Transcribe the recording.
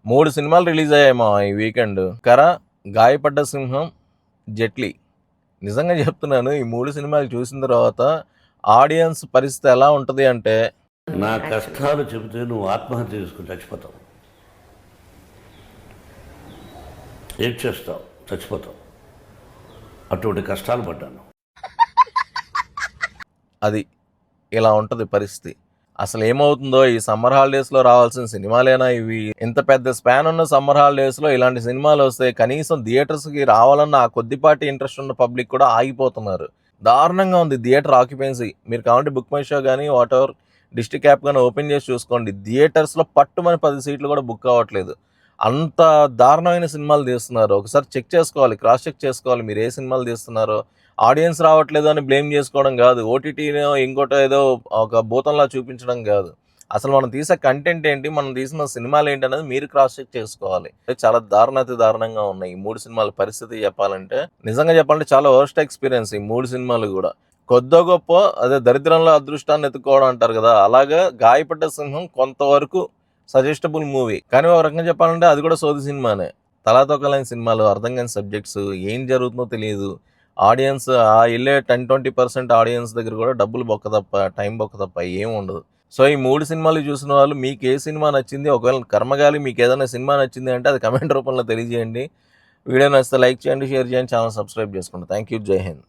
3 సినిమాలు రిలీజ్ అయ్యాయి ఈ వీకెండ్. 'కర', 'గాయపడ్డ సింహం', 'జెట్లీ'. నిజంగా చెప్తున్నాను, ఈ 3 సినిమాలు చూసిన తర్వాత ఆడియన్స్ పరిస్థితి ఎలా ఉంటది అంటే, నా కష్టాలు చెబితే నువ్వు ఆత్మహత్య చేసుకుని చచ్చిపోతావు, ఏం చేస్తావు, చచ్చిపోతావు. అటువంటి కష్టాలు పడ్డాను. అది ఇలా ఉంటది పరిస్థితి. అసలు ఏమవుతుందో, ఈ సమ్మర్ హాలిడేస్లో రావాల్సిన సినిమాలేనా ఇవి? ఇంత పెద్ద స్పాన్ ఉన్న సమ్మర్ హాలిడేస్లో ఇలాంటి సినిమాలు వస్తే కనీసం థియేటర్స్కి రావాలన్న ఆ కొద్దిపాటి ఇంట్రెస్ట్ ఉన్న పబ్లిక్ కూడా ఆగిపోతున్నారు. దారుణంగా ఉంది థియేటర్ ఆక్యుపెన్సీ. మీరు కావాలంటే బుక్ మై షో కానీ వాట్ ఎవర్ డిస్ట్రిక్ట్ యాప్ కానీ ఓపెన్ చేసి చూసుకోండి. థియేటర్స్లో పట్టుమని 10 సీట్లు కూడా బుక్ అవ్వట్లేదు. అంత దారుణమైన సినిమాలు తీస్తున్నారు. ఒకసారి చెక్ చేసుకోవాలి, క్రాస్ చెక్ చేసుకోవాలి మీరు ఏ సినిమాలు తీస్తున్నారో. ఆడియన్స్ రావట్లేదు అని బ్లేమ్ చేసుకోవడం కాదు, ఓటీటీనో ఇంకోటో ఏదో ఒక భూతంలా చూపించడం కాదు. అసలు మనం తీసే కంటెంట్ ఏంటి, మనం తీసిన సినిమాలు ఏంటి అనేది మీరు క్రాస్ చెక్ చేసుకోవాలి. చాలా దారుణాతి దారుణంగా ఉన్నాయి ఈ 3 సినిమాల పరిస్థితి. చెప్పాలంటే, నిజంగా చెప్పాలంటే చాలా వర్స్ట్ ఎక్స్పీరియన్స్ ఈ 3 సినిమాలు కూడా. కొద్దో గొప్ప అదే దరిద్రంలో అదృష్టాన్ని ఎత్తుకోవడం అంటారు కదా, అలాగా 'గాయపడ్డ సింహం' కొంతవరకు సజెస్టబుల్ మూవీ. కానీ ఒక రకంగా చెప్పాలంటే అది కూడా సోది సినిమానే. తలాతోకలైన సినిమాలు, అర్థం కాని సబ్జెక్ట్స్, ఏం జరుగుతుందో తెలియదు. ఆడియన్స్ వెళ్ళే 10-20% ఆడియన్స్ దగ్గర కూడా డబ్బులు బొక్క తప్ప, టైం బొక్క తప్ప ఏం ఉండదు. సో ఈ 3 సినిమాలు చూసిన వాళ్ళు మీకు ఏ సినిమా నచ్చింది, ఒకవేళ కర్మగాలి మీకు ఏదైనా సినిమా నచ్చింది అంటే అది కమెంట్ రూపంలో తెలియజేయండి. వీడియో నచ్చితే లైక్ చేయండి, షేర్ చేయండి, ఛానల్ సబ్స్క్రైబ్ చేసుకోండి. Thank you. జై హింద్.